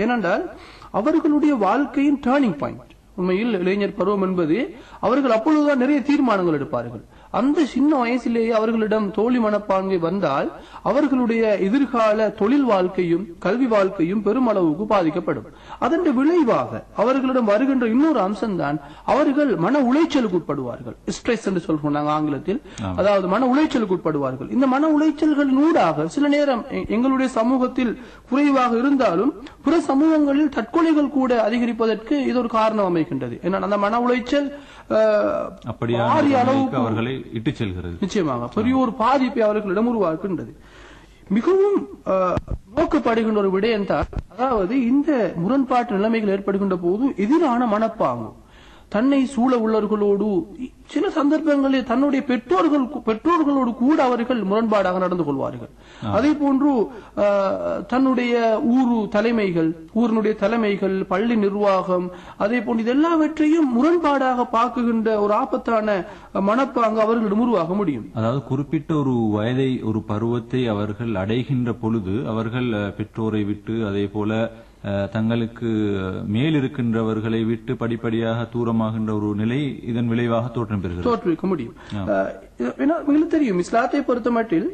ஏனென்றால் அவர்களுடைய வாழ்க்கையின் டேர்னிங் பாயிண்ட். உண்மையில் இளைஞர் பருவம் என்பது அவர்கள் அப்பொழுதுதான் நிறைய தீர்மானங்கள் எடுப்பார்கள். அந்த சின்ன வயசிலேயே அவர்களிடம் தோழி மனப்பான்மை வந்தால் அவர்களுடைய எதிர்கால தொழில் வாழ்க்கையும் கல்வி வாழ்க்கையும் பெருமளவுக்கு பாதிக்கப்படும். அதன் விளைவாக அவர்களிடம் வருகின்ற இன்னொரு அம்சம்தான் அவர்கள் மன உளைச்சலுக்கு உட்படுவார்கள். ஸ்ட்ரெஸ் என்று சொல்றாங்க ஆங்கிலத்தில். அதாவது மன உளைச்சலுக்கு உட்படுவார்கள். இந்த மன உளைச்சல்களின் ஊடாக சில நேரம் எங்களுடைய சமூகத்தில் குறைவாக இருந்தாலும் பிற சமூகங்களில் தற்கொலைகள் கூட அதிகரிப்பதற்கு இது ஒரு காரணம் அமைகின்றது. அந்த மன உளைச்சல் அவர்களை இட்டு செல்கிறது. நிச்சயமாக பெரிய ஒரு பாதிப்பை அவர்களிடம் உருவாக்குகின்றது. மிகவும் நோக்கப்படுகின்ற ஒரு விடயம் தான், அதாவது இந்த முரண்பாட்டு நிலைமைகள் ஏற்படுகின்ற போது எதிரான மனப்பாங்கு தன்னை சூழ உள்ளவர்களோடு சில சந்தர்ப்பங்களில் தன்னுடைய பெற்றோர்களோடு கூட அவர்கள் முரண்பாடாக நடந்து கொள்வார்கள். அதே போன்று தன்னுடைய ஊரினுடைய தலைமைகள், பள்ளி நிர்வாகம், அதே போன்று இதெல்லாவற்றையும் முரண்பாடாக பார்க்குகின்ற ஒரு ஆபத்தான மனப்பாங்கு அவர்களிடம் உருவாக முடியும். அதாவது குறிப்பிட்ட ஒரு வயதை, ஒரு பருவத்தை அவர்கள் அடைகின்ற பொழுது அவர்கள் பெற்றோரை விட்டு, அதே போல தங்களுக்கு மேல் இருக்கின்றவர்களை விட்டு படிப்படியாக தூரமாகின்ற ஒரு நிலை இதன் விளைவாக தோற்றுவிக்க முடியும். தெரியும், இஸ்லாத்தை பொறுத்தமட்டில்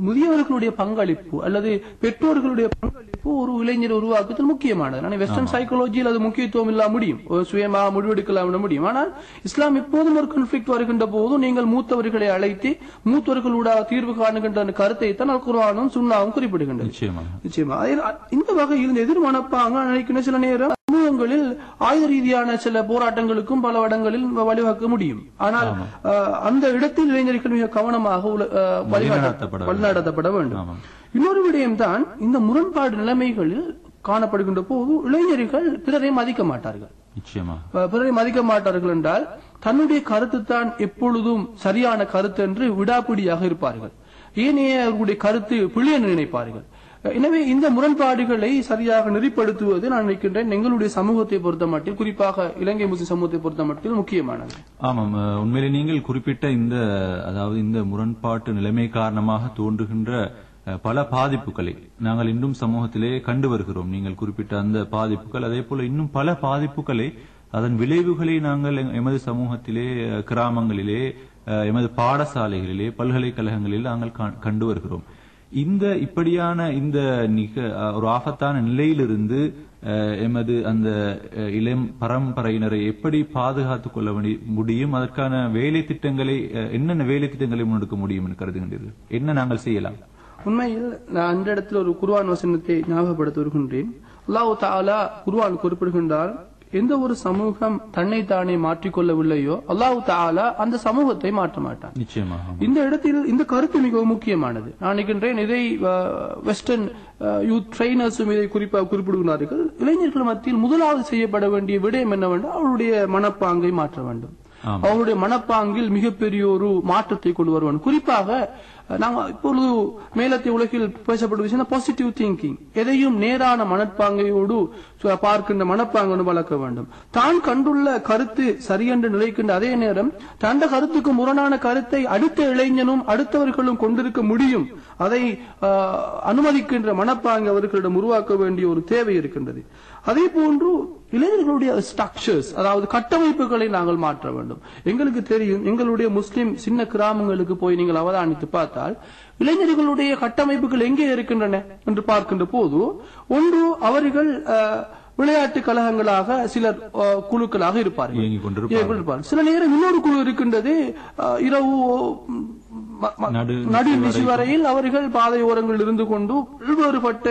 முதியவர்களுடைய பங்களிப்பு அல்லது பெற்றோர்களுடைய பங்களிப்பு ஒரு இளைஞர் உருவாக்கத்தில் முக்கியமானது. வெஸ்டர்ன் சைக்காலஜியில் அது முக்கியத்துவம் இல்லாம முடியும், சுயமாக முடிவெடுக்கலாம் முடியும். ஆனால் இஸ்லாம் எப்போதும் ஒரு கான்ஃபிளிக்ட் வருகின்ற போது நீங்கள் மூத்தவர்களை அழைத்து மூத்தவர்களோட தீர்வு காணுகின்ற கருத்தை தான் அல் குர்ஆனும் சுன்னாவும் குறிப்பிடுகின்றது. நிச்சயமா இந்த வகையில் இந்த எதிர்மனப்பாங்க நினைக்கிற சில நேரம் சமூகங்களில் ஆயுத ரீதியான சில போராட்டங்களுக்கும் பல இடங்களில் வழிவகுக்க முடியும். ஆனால் அந்த இடத்தில் இளைஞர்கள் மிக கவனமாக வழிநடத்தப்பட வேண்டும். இன்னொரு விடயம் தான், இந்த முரண்பாடு நிலைமைகளில் காணப்படுகின்ற போது இளைஞர்கள் பிறரை மதிக்க மாட்டார்கள். பிறரை மதிக்க மாட்டார்கள் என்றால் தன்னுடைய கருத்து தான் எப்பொழுதும் சரியான கருத்து என்று விடாப்பிடியாக இருப்பார்கள். ஏனைய அவர்களுடைய கருத்து பிழை என்று நினைப்பார்கள். எனவே இந்த முரண்பாடுகளை சரியாக நெறிப்படுத்துவது நான் நினைக்கின்றேன் எங்களுடைய சமூகத்தை பொறுத்த மட்டில், குறிப்பாக இலங்கை முஸ்லிம் சமூகத்தை பொறுத்த மட்டில் முக்கியமானது. ஆமாம், உண்மையிலே நீங்கள் குறிப்பிட்ட இந்த முரண்பாட்டு நிலைமை காரணமாக தோன்றுகின்ற பல பாதிப்புகளை நாங்கள் இன்னும் சமூகத்திலே கண்டு வருகிறோம். நீங்கள் குறிப்பிட்ட அந்த பாதிப்புகள், அதே போல இன்னும் பல பாதிப்புகளை, அதன் விளைவுகளை நாங்கள் எமது சமூகத்திலே, கிராமங்களிலே, எமது பாடசாலைகளிலே, பல்கலைக்கழகங்களில் நாங்கள் கண்டு வருகிறோம். இப்படியான ஒரு ஆபத்தான நிலையிலிருந்து எமது அந்த இளம் பரம்பரையினரை எப்படி பாதுகாத்துக் கொள்ள முடியும்? அதற்கான வேலை திட்டங்களை, என்னென்ன வேலை திட்டங்களை முன்னெடுக்க முடியும் என்று கருதுகின்றீர்கள்? என்ன நாங்கள் செய்யலாம்? உண்மையில் நான் அந்த இடத்தில் ஒரு குர்ஆன் வசனத்தை ஞாபகப்படுத்த வருகின்றேன். அல்லாஹ் தஆலா குர்ஆன் குறிப்பிடுகின்றார், எந்த ஒரு சமூகம் தன்னைத்தானே மாற்றிக்கொள்ளவில்லையோ அல்லாஹ் தஆலா அந்த சமூகத்தை மாற்ற மாட்டான். நிச்சயமாக இந்த இடத்தில் இந்த கருத்து மிகவும் முக்கியமானது. நான் நினைக்கின்றேன் இதை வெஸ்டர்ன் யூத் ட்ரெயினர்ஸும் இதை குறிப்பாக குறிப்பிடுகிறார்கள். இளைஞர்கள் மத்தியில் முதலாவது செய்யப்பட வேண்டிய விடயம் என்னவென்றால் அவருடைய மனப்பாங்கை மாற்ற வேண்டும். அவருடைய மனப்பாங்கில் மிகப்பெரிய ஒரு மாற்றத்தை கொண்டு வருவான். குறிப்பாக நாங்கள் இப்பொழுது மேலத்திய உலகில் பேசப்படும் விஷயம் பாசிட்டிவ் திங்கிங். எதையும் நேரான மனப்பாங்கையோடு பார்க்கின்ற மனப்பாங்கு வளர்க்க வேண்டும். தான் கண்டுள்ள கருத்து சரியென்று நிலைக்கின்ற அதே நேரம் தந்த கருத்துக்கு முரணான கருத்தை அடுத்த இளைஞனும் அடுத்தவர்களும் கொண்டிருக்க முடியும். அதை அனுமதிக்கின்ற மனப்பாங்கு அவர்களிடம் உருவாக்க வேண்டிய ஒரு தேவை இருக்கின்றது. அதே போன்று இளைஞர்களுடைய ஸ்ட்ரக்சர்ஸ், அதாவது கட்டமைப்புகளை நாங்கள் மாற்ற வேண்டும். எங்களுக்கு தெரியும், எங்களுடைய முஸ்லிம் சின்ன கிராமங்களுக்கு போய் நீங்கள் அவதானித்து பார்த்தால் இளைஞர்களுடைய கட்டமைப்புகள் எங்கே இருக்கின்றன என்று பார்க்கின்ற போது, ஒன்று அவர்கள் விளையாட்டு கழகங்களாக சிலர் குழுக்களாக இருப்பார்கள். சில நேரம் இன்னொரு குழு இருக்கின்றது, இரவு நடுநிசி வரையில் அவர்கள் பாதை ஓரங்களில் இருந்து கொண்டு பல்வேறுபட்ட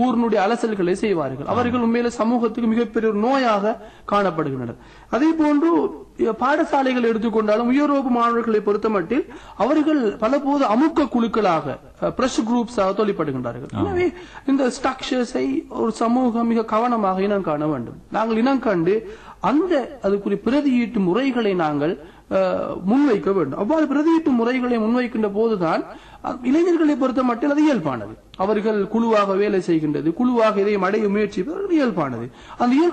ஊரினுடைய அலசல்களை செய்வார்கள். அவர்கள் உண்மையில சமூகத்துக்கு மிகப்பெரிய ஒரு நோயாக காணப்படுகின்றனர். அதே போன்று பாடசாலைகள் எடுத்துக்கொண்டாலும் உயர்வகுப்பு மாணவர்களை பொறுத்த மட்டில் அவர்கள் பல போது அமுக்க குழுக்களாக பிரஷ் குரூப்ஸாக தொழிற்படுகின்றார்கள். எனவே இந்த ஸ்ட்ரக்சர்ஸை ஒரு சமூகம் மிக கவனமாக இனம் காண வேண்டும். நாங்கள் இனம் கண்டு அந்த அதுக்குரிய பிரதியீட்டு முறைகளை நாங்கள் முன்வைக்க வேண்டும். அவ்வாறு பிரதியீட்டு முறைகளை முன்வைக்கின்ற போதுதான் இளைஞர்களை பொறுத்த மட்டில் அது இயல்பானது. அவர்கள் குழுவாக வேலை செய்கின்றது, குழுவாக இதையும் அடைய முயற்சிப்பது இயல்பானது.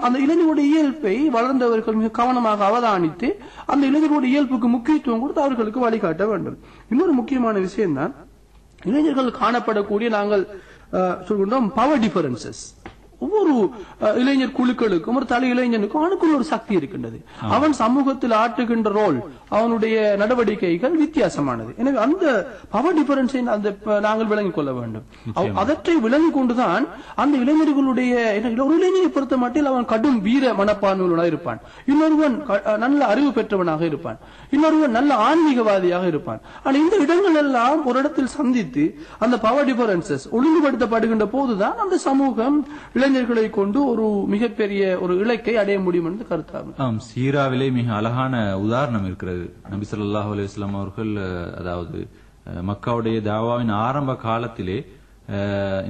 அந்த இளைஞர்களுடைய இயல்பை வளர்ந்தவர்கள் மிக கவனமாக அவதானித்து அந்த இளைஞர்களுடைய இயல்புக்கு முக்கியத்துவம் கொடுத்து அவர்களுக்கு வழிகாட்ட வேண்டும். இன்னொரு முக்கியமான விஷயம் தான், இளைஞர்கள் காணப்படக்கூடிய நாங்கள் சொல்கின்றோம் பவர் டிஃபரன்சஸ். ஒவ்வொரு ஒவ்வொரு இளைஞர் குழுக்களுக்கும் ஒரு தலை இளைஞனுக்கும் அவனுக்குள்ள ஒரு சக்தி இருக்கின்றது. அவன் சமூகத்தில் ஆற்றுகின்ற ரோல், அவனுடைய நடவடிக்கைகள் வித்தியாசமானது. எனவே அந்த பவர் டிஃபரன்ஸை நாங்கள் விளங்கிக் கொள்ள வேண்டும். அதற்றை விளங்கிக் கொண்டுதான் அந்த இளைஞர்களுடைய ஒரு இளைஞரை பொறுத்த மட்டில் அவன் கடும் வீர மனப்பான்மையுள்ளவனாக இருப்பான், இன்னொருவன் நல்ல அறிவு பெற்றவனாக இருப்பான், இன்னொருவன் நல்ல ஆன்மீகவாதியாக இருப்பான். ஆனால் இந்த இடங்கள் எல்லாம் ஒரு இடத்தில் சந்தித்து அந்த பவர் டிஃபரன்சஸ் ஒழுங்குபடுத்தப்படுகின்ற போதுதான் அந்த சமூகம் இளைஞர்களை கொண்டு ஒரு மிகப்பெரிய ஒரு இலக்கை அடைய முடியும் என்று கருத்தாகும். சீராவிலே மிக அழகான உதாரணம் இருக்கிறது. நபி ஸல்லல்லாஹு அலைஹி வஸல்லம் அவர்கள் அதாவது மக்காவுடைய தாவாவின் ஆரம்ப காலத்திலே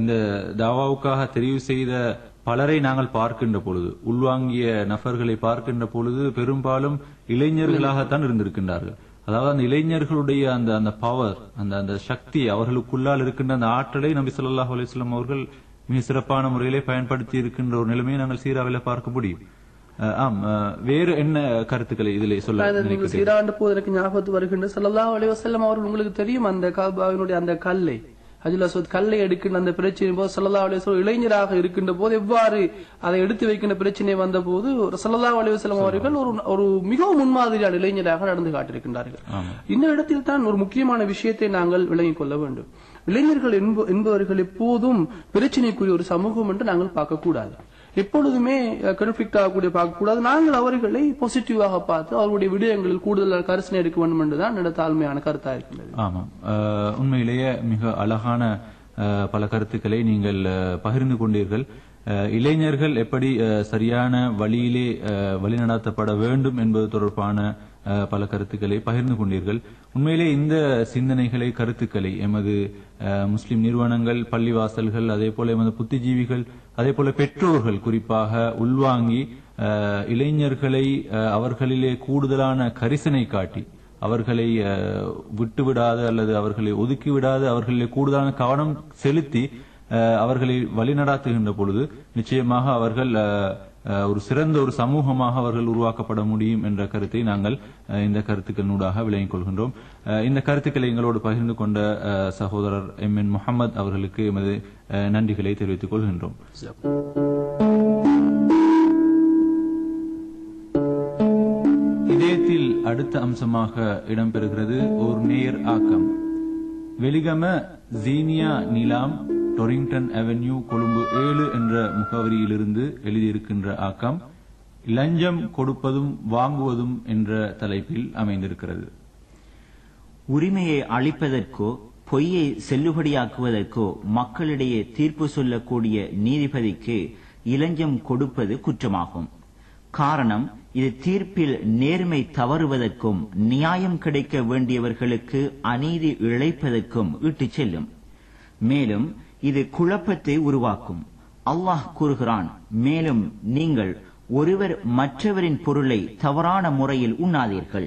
இந்த தாவாவுக்காக தெரிவு செய்த பலரை நாங்கள் பார்க்கின்ற பொழுது, உள்வாங்கிய நபர்களை பார்க்கின்ற பொழுது பெரும்பாலும் இளைஞர்களாகத்தான் இருந்திருக்கின்றார்கள். அதாவது அந்த இளைஞர்களுடைய அந்த பவர், அந்த சக்தி, அவர்களுக்குள்ளால் இருக்கின்ற அந்த ஆற்றலை நபி ஸல்லல்லாஹு அலைஹி வஸல்லம் அவர்கள் மிக சிறப்பான முறையிலே பயன்படுத்தி இருக்கின்ற ஒரு நிலைமையை நாங்கள் சீராவில பார்க்க முடியும். வேறு என்ன கருத்துக்களை இதிலே சொல்ல? சீராண்டு போது எனக்கு ஞாபகத்து வருகின்ற ஸல்லல்லாஹு அலைஹி வஸல்லம் அவர்கள், உங்களுக்கு தெரியும் அந்த காபாவினுடைய அந்த கல்லை, ஹஜ்ருல் அஸ்வத் கல்லை எடுக்கின்ற அந்த பிரச்சனை போது ஸல்லல்லாஹு அலைஹி வஸல்லம் இளைஞராக இருக்கின்ற போது எவ்வாறு அதை எடுத்து வைக்கின்ற பிரச்சனை வந்த போது ஸல்லல்லாஹு அலைஹி வஸல்லம் அவர்கள் ஒரு மிகவும் முன்மாதிரியான இளைஞராக நடந்து காட்டியிருக்கின்றார்கள். இந்த இடத்தில் தான் ஒரு முக்கியமான விஷயத்தை நாங்கள் விளங்கிக் கொள்ள வேண்டும். இளைஞர்கள் என்பவர்கள் எப்போதும் பிரச்சனைக்குரிய ஒரு சமூகம் என்று நாங்கள் பார்க்கக்கூடாது, எப்பொழுதுமே கான்ஃபிளிக்ட் ஆகக்கூடிய பார்க்கக்கூடாது. நாங்கள் அவர்களை பாசிட்டிவாக பார்த்து அவர்களுடைய விடயங்களில் கூடுதல் கரிசனை எடுக்க வேண்டும் என்றுதான் என்னோட தாழ்மையான கருத்தா இருக்கின்றது. ஆமாம், உண்மையிலேயே மிக அழகான பல கருத்துக்களை நீங்கள் பகிர்ந்து கொண்டீர்கள். இளைஞர்கள் எப்படி சரியான வழியிலே வழிநடத்தப்பட வேண்டும் என்பது தொடர்பான பல கருத்துக்களை பகிர்ந்து கொண்டீர்கள். உண்மையிலே இந்த சிந்தனைகளை, கருத்துக்களை எமது முஸ்லிம் நிறுவனங்கள், பள்ளிவாசல்கள், அதே போல எமது புத்திஜீவிகள், அதே போல பெற்றோர்கள் குறிப்பாக உள்வாங்கி இளைஞர்களை அவர்களிலே கூடுதலான கரிசனை காட்டி அவர்களை விட்டுவிடாது அல்லது அவர்களை ஒதுக்கிவிடாது அவர்களிலே கூடுதலான கவனம் செலுத்தி அவர்களை வழிநடாத்துகின்ற பொழுது நிச்சயமாக அவர்கள் ஒரு சிறந்த ஒரு சமூகமாக அவர்கள் உருவாக்கப்பட முடியும் என்ற கருத்தை நாங்கள் இந்த கருத்துக்களினூடாக விளங்கிக் கொள்கின்றோம். இந்த கருத்துக்களை எங்களோடு பகிர்ந்து கொண்ட சகோதரர் MN முஹம்மது அவர்களுக்கு எமது நன்றிகளை தெரிவித்துக் கொள்கின்றோம். இதயத்தில் அடுத்த அம்சமாக இடம்பெறுகிறது ஒரு நேர் ஆக்கம். வெலிகம ஜீனியா நிலாம், டொரிங்டன் அவென்யூ, கொழும்பு 7 என்ற முகவரியிலிருந்து எழுதியிருக்கின்ற ஆக்கம் லஞ்சம் கொடுப்பதும் வாங்குவதும் என்ற தலைப்பில் அமைந்திருக்கிறது. உரிமையை அளிப்பதற்கோ பொய்யை செல்லுபடியாக்குவதற்கோ மக்களிடையே தீர்ப்பு சொல்லக்கூடிய நீதிபதிக்கு இலஞ்சம் கொடுப்பது குற்றமாகும். காரணம், இது தீர்ப்பில் நேர்மை தவறுவதற்கும் நியாயம் கிடைக்க வேண்டியவர்களுக்கு அநீதி இழைப்பதற்கும் இட்டுச் செல்லும். மேலும் இது குழப்பத்தை உருவாக்கும். அல்லாஹ் கூறுகிறான், மேலும் நீங்கள் ஒருவர் மற்றவரின் பொருளை தவறான முறையில் உண்ணாதீர்கள்.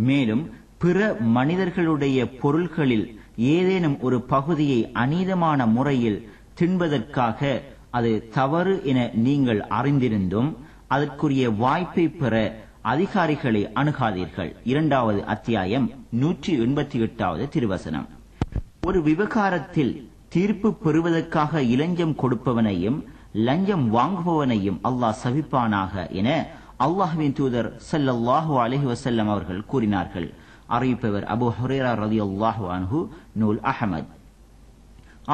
மேலும் பிற மனிதர்களுடைய பொருள்களில் ஏதேனும் ஒரு பகுதியை அநீதமான முறையில் தின்பதற்காக அது தவறு என நீங்கள் அறிந்திருந்தும் அதற்குரிய வாய்ப்பை பெற அதிகாரிகளை அணுகாதீர்கள். 2வது அத்தியாயம் 188வது திருவசனம். ஒரு விவகாரத்தில் தீர்ப்பு பெறுவதற்காக இலஞ்சம் கொடுப்பவனையும் லஞ்சம் வாங்குபவனையும் அல்லாஹ் சபிப்பானாக என அல்லாஹ்வின் தூதர் ஸல்லல்லாஹு அலைஹி வஸல்லம் அவர்கள் கூறினார்கள். அறிவிப்பவர் அபூ ஹுரைரா ரலியல்லாஹு அன்ஹு, நூல் அஹ்மத்.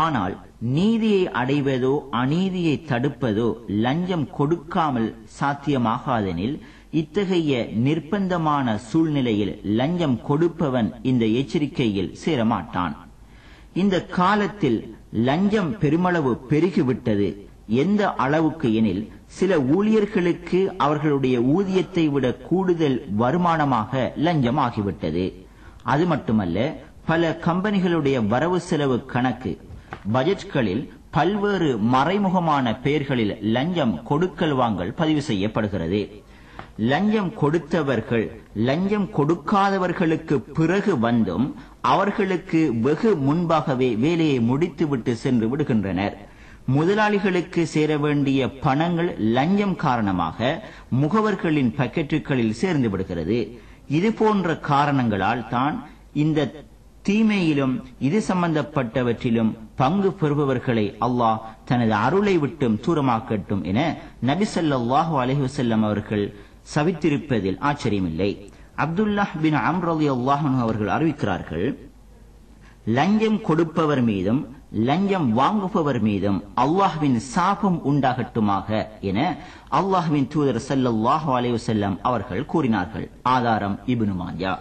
ஆனால் நீதியை அடைவதோ அநீதியை தடுப்பதோ லஞ்சம் கொடுக்காமல் சாத்தியமாகாதெனில் இத்தகைய நிர்பந்தமான சூழ்நிலையில் லஞ்சம் கொடுப்பவன் இந்த எச்சரிக்கையில் சேரமாட்டான். இந்த காலத்தில் லஞ்சம் பெருமளவு பெருகிவிட்டது. எந்த அளவுக்கு எனில் சில ஊழியர்களுக்கு அவர்களுடைய ஊதியத்தை விட கூடுதல் வருமானமாக லஞ்சம் ஆகிவிட்டது. அது மட்டுமல்ல, பல கம்பெனிகளுடைய வரவு செலவு கணக்கு பட்ஜெட்களில் பல்வேறு மறைமுகமான பெயர்களில் லஞ்சம் கொடுக்கல் வாங்கல் பதிவு செய்யப்படுகிறது. லஞ்சம் கொடுத்தவர்கள் லஞ்சம் கொடுக்காதவர்களுக்கு பிறகு வந்தும் அவர்களுக்கு வெகு முன்பாகவே வேலையை முடித்துவிட்டு சென்று விடுகின்றனர். முதலாளிகளுக்கு சேர வேண்டிய பணங்கள் லஞ்சம் காரணமாக முகவர்களின் பாக்கெட்டுகளில் சேர்ந்து விடுகிறது. இது போன்ற காரணங்களால் தான் இந்த தீமையிலும் இது சம்பந்தப்பட்டவற்றிலும் பங்கு பெறுபவர்களை அல்லாஹ் தனது அருளை விட்டும் தூரமாக்கட்டும் என நபி ஸல்லல்லாஹு அலைஹி வஸல்லம் அவர்கள் சபித்திருப்பதில் ஆச்சரியமில்லை. அப்துல்லாஹ் பின் அம்ர் ரலியல்லாஹு அன்ஹு அவர்கள் அறிவிக்கிறார்கள், லஞ்சம் கொடுப்பவர் மீதும் லஞ்சம் வாங்குபவர் மீதும் அல்லாஹ்வின் சாபம் உண்டாகட்டுமாக என அல்லாஹ்வின் தூதர் ஸல்லல்லாஹு அலைஹி வஸல்லம் அவர்கள் கூறினார்கள். ஆதாரம் இப்னு மாஜா.